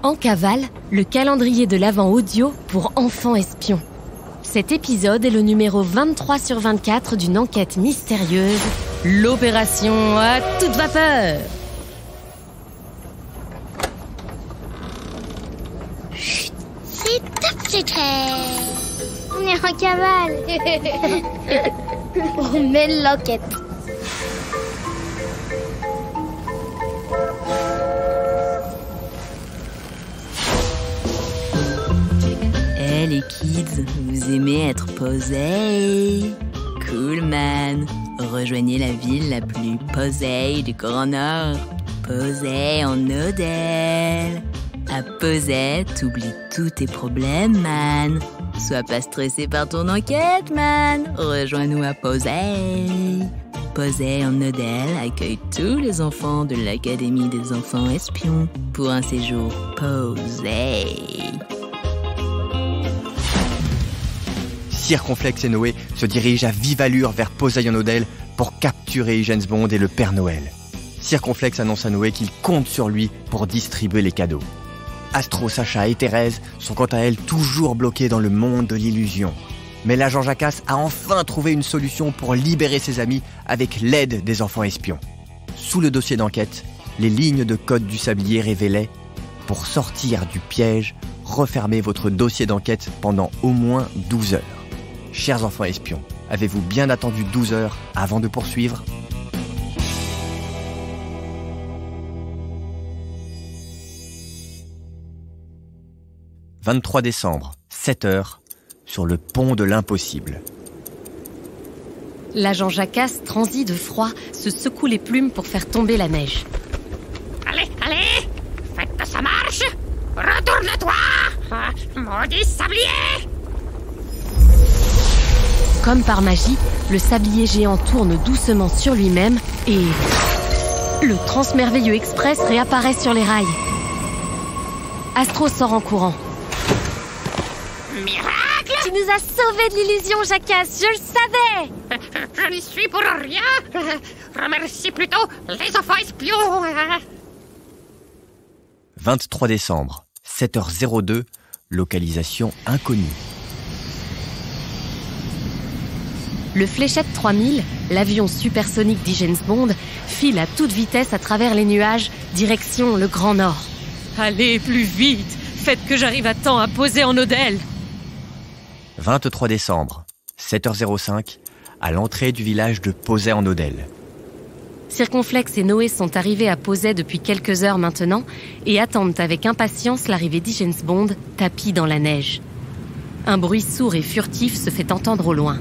En cavale, le calendrier de l'Avent audio pour enfants espions. Cet épisode est le numéro 23 sur 24 d'une enquête mystérieuse, l'opération à toute vapeur. Chut, c'est top secret. On est en cavale. On mène l'enquête. Les kids, vous aimez être posés? Cool man. Rejoignez la ville la plus posée du Grand Nord. Posée en Odell. À Posey, t'oublies tous tes problèmes, man. Sois pas stressé par ton enquête, man. Rejoins-nous à Posey. Posey en Odell accueille tous les enfants de l'Académie des enfants espions pour un séjour Posey. Circonflexe et Noé se dirigent à vive allure vers Posey en Odell pour capturer James Bond et le Père Noël. Circonflexe annonce à Noé qu'il compte sur lui pour distribuer les cadeaux. Astro, Sacha et Thérèse sont quant à elles toujours bloquées dans le monde de l'illusion. Mais l'agent Jacasse a enfin trouvé une solution pour libérer ses amis avec l'aide des enfants espions. Sous le dossier d'enquête, les lignes de code du sablier révélaient « Pour sortir du piège, refermez votre dossier d'enquête pendant au moins 12 heures ». Chers enfants espions, avez-vous bien attendu 12 heures avant de poursuivre ? « 23 décembre, 7 heures, sur le pont de l'impossible. » L'agent Jacasse, transi de froid, se secoue les plumes pour faire tomber la neige. Allez, allez, faites que ça marche. Retourne-toi, maudit sablier. Comme par magie, le sablier géant tourne doucement sur lui-même et... le Transmerveilleux Express réapparaît sur les rails. Astro sort en courant. Miracle! Tu nous as sauvés de l'illusion, Jacasse, je le savais. Je n'y suis pour rien. Remercie plutôt les enfants espions. 23 décembre, 7h02, localisation inconnue. Le Fléchette 3000, l'avion supersonique d'James Bond, file à toute vitesse à travers les nuages, direction le Grand Nord. Allez, plus vite! Faites que j'arrive à temps à Posey en Odell! 23 décembre, 7h05, à l'entrée du village de Posey en Odell. Circonflexe et Noé sont arrivés à Posey depuis quelques heures maintenant et attendent avec impatience l'arrivée d'James Bond, tapi dans la neige. Un bruit sourd et furtif se fait entendre au loin.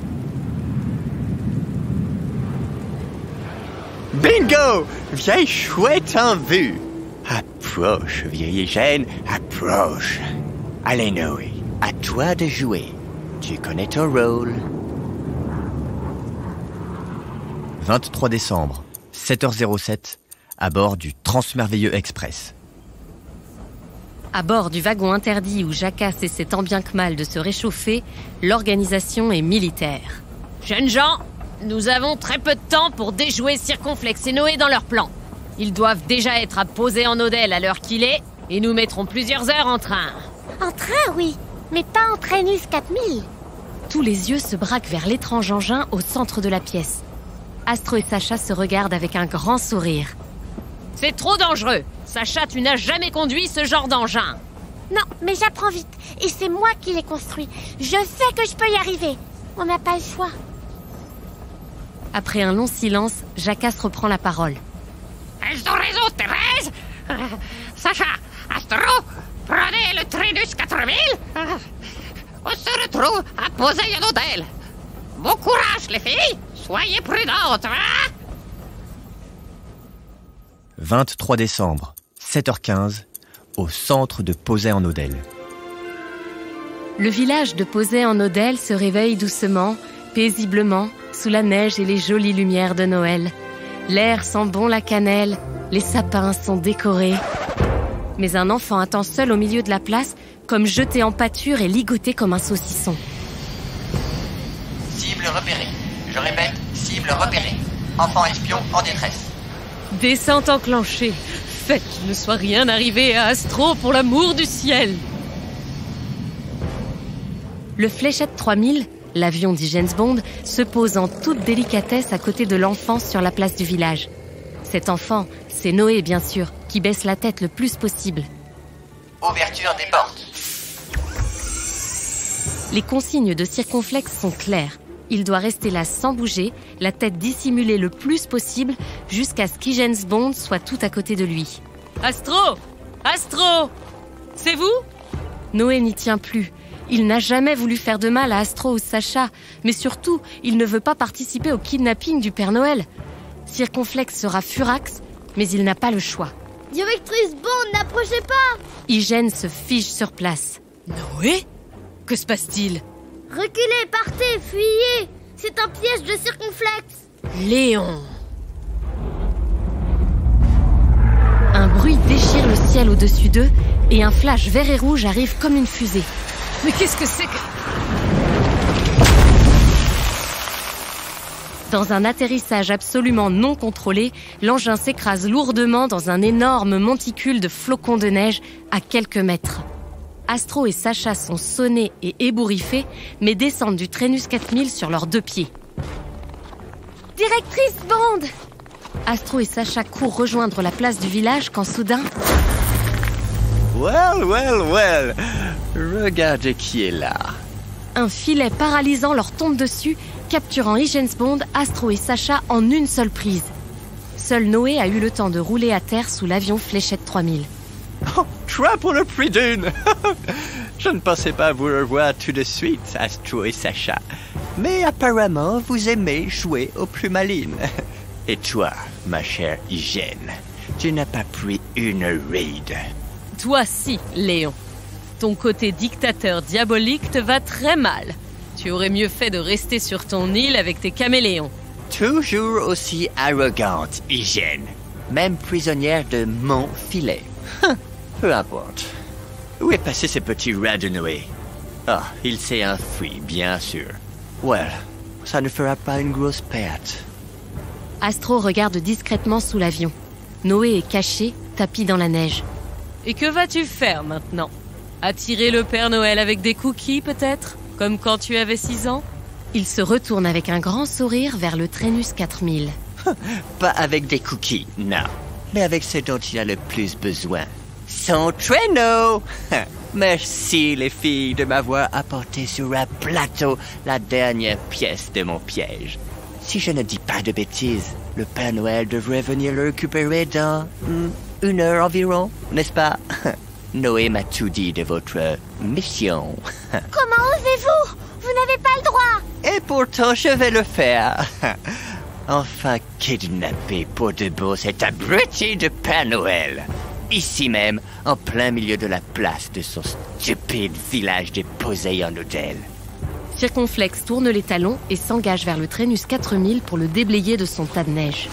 Bingo! Vieille chouette en vue! Approche, vieille gêne, approche! Allez, Noé, à toi de jouer. Tu connais ton rôle. 23 décembre, 7h07, à bord du Transmerveilleux Express. À bord du wagon interdit où Jacasse essaie tant bien que mal de se réchauffer, l'organisation est militaire. Jeunes gens, nous avons très peu de temps pour déjouer Circonflexe et Noé dans leur plan. Ils doivent déjà être à Posey en Odell à l'heure qu'il est, et nous mettrons plusieurs heures en train. En train, oui, mais pas en Trainus 4000. Tous les yeux se braquent vers l'étrange engin au centre de la pièce. Astro et Sacha se regardent avec un grand sourire. C'est trop dangereux. Sacha, tu n'as jamais conduit ce genre d'engin. Non, mais j'apprends vite, et c'est moi qui l'ai construit. Je sais que je peux y arriver. On n'a pas le choix. Après un long silence, Jacasse reprend la parole. Ai-je raison, Thérèse? Sacha, Astro, prenez le Trainus 4000. On se retrouve à Posey en Odell. Bon courage, les filles. Soyez prudentes, hein? 23 décembre, 7h15, au centre de Posey en Odell. Le village de Posey en Odell se réveille doucement, paisiblement, sous la neige et les jolies lumières de Noël. L'air sent bon la cannelle, les sapins sont décorés. Mais un enfant attend seul au milieu de la place, comme jeté en pâture et ligoté comme un saucisson. Cible repérée. Je répète, cible repérée. Enfant espion en détresse. Descente enclenchée. Faites qu'il ne soit rien arrivé à Astro pour l'amour du ciel. Le Fléchette 3000, l'avion dit James Bond, se pose en toute délicatesse à côté de l'enfant sur la place du village. Cet enfant, c'est Noé bien sûr, qui baisse la tête le plus possible. Ouverture des portes. Les consignes de Circonflexe sont claires. Il doit rester là sans bouger, la tête dissimulée le plus possible, jusqu'à ce qu'James Bond soit tout à côté de lui. Astro! Astro! C'est vous? Noé n'y tient plus. Il n'a jamais voulu faire de mal à Astro ou Sacha, mais surtout, il ne veut pas participer au kidnapping du Père Noël. Circonflexe sera furax, mais il n'a pas le choix. Directrice Bond, n'approchez pas! Hygiène se fige sur place. Noé? Que se passe-t-il? Reculez, partez, fuyez! C'est un piège de Circonflexe! Léon! Un bruit déchire le ciel au-dessus d'eux et un flash vert et rouge arrive comme une fusée. Mais qu'est-ce que c'est que... Dans un atterrissage absolument non contrôlé, l'engin s'écrase lourdement dans un énorme monticule de flocons de neige à quelques mètres. Astro et Sacha sont sonnés et ébouriffés, mais descendent du Trainus 4000 sur leurs 2 pieds. Directrice Bond! Astro et Sacha courent rejoindre la place du village quand soudain... Well. Regardez qui est là. Un filet paralysant leur tombe dessus, capturant James Bond, Astro et Sacha en une seule prise. Seul Noé a eu le temps de rouler à terre sous l'avion Fléchette 3000. Oh, 3 pour le prix d'une. Je ne pensais pas vous revoir tout de suite, Astro et Sacha. Mais apparemment, vous aimez jouer aux plus malines. Et toi, ma chère Hygiène, tu n'as pas pris une ride. Toi si, Léon. Ton côté dictateur diabolique te va très mal. Tu aurais mieux fait de rester sur ton île avec tes caméléons. Toujours aussi arrogante, Hygiène. Même prisonnière de mon filet. Peu importe. Où est passé ce petit rat de Noé? Ah, il s'est enfui, bien sûr. Well, ça ne fera pas une grosse perte. Astro regarde discrètement sous l'avion. Noé est caché, tapi dans la neige. Et que vas-tu faire maintenant? Attirer le Père Noël avec des cookies, peut-être? Comme quand tu avais 6 ans? Il se retourne avec un grand sourire vers le Trainus 4000. Pas avec des cookies, non. Mais avec ce dont il a le plus besoin. Son traîneau. Merci les filles de m'avoir apporté sur un plateau la dernière pièce de mon piège. Si je ne dis pas de bêtises, le Père Noël devrait venir le récupérer dans 1 heure environ, n'est-ce pas? Noé m'a tout dit de votre mission. Comment osez-vous? Vous n'avez pas le droit! Et pourtant, je vais le faire. Enfin kidnapper pour de beau cet abruti de Père Noël. Ici même, en plein milieu de la place de son stupide village déposé en hôtel. Circonflexe tourne les talons et s'engage vers le Trainus 4000 pour le déblayer de son tas de neige.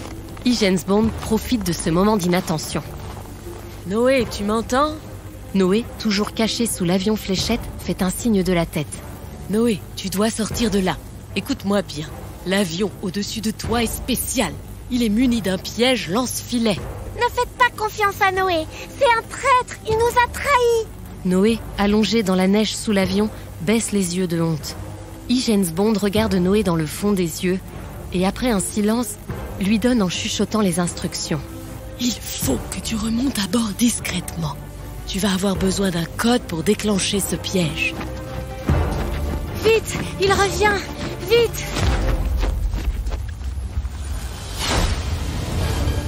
James Bond profite de ce moment d'inattention. Noé, tu m'entends? Noé, toujours caché sous l'avion Fléchette, fait un signe de la tête. Noé, tu dois sortir de là. Écoute-moi bien. L'avion au-dessus de toi est spécial. Il est muni d'un piège lance-filet. Ne faites pas confiance à Noé. C'est un traître. Il nous a trahis. Noé, allongé dans la neige sous l'avion, baisse les yeux de honte. James Bond regarde Noé dans le fond des yeux et après un silence, lui donne en chuchotant les instructions. Il faut que tu remontes à bord discrètement. Tu vas avoir besoin d'un code pour déclencher ce piège. Vite, il revient. Vite.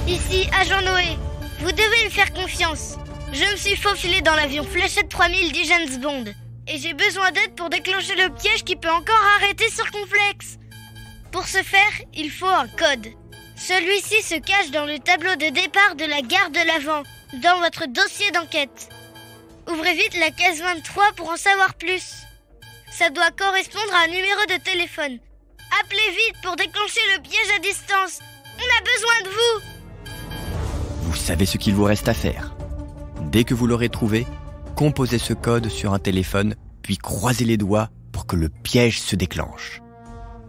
Ici, agent Noé. Vous devez me faire confiance. Je me suis faufilé dans l'avion Fléchette 3000 d'James Bond. Et j'ai besoin d'aide pour déclencher le piège qui peut encore arrêter Circonflexe. Pour ce faire, il faut un code. Celui-ci se cache dans le tableau de départ de la gare de l'Avent, dans votre dossier d'enquête. Ouvrez vite la case 23 pour en savoir plus. Ça doit correspondre à un numéro de téléphone. Appelez vite pour déclencher le piège à distance. On a besoin de vous. Vous savez ce qu'il vous reste à faire. Dès que vous l'aurez trouvé, composez ce code sur un téléphone, puis croisez les doigts pour que le piège se déclenche.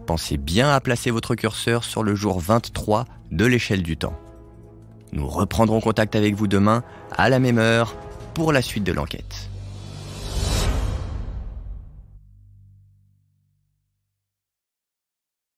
Pensez bien à placer votre curseur sur le jour 23 de l'échelle du temps. Nous reprendrons contact avec vous demain, à la même heure, pour la suite de l'enquête.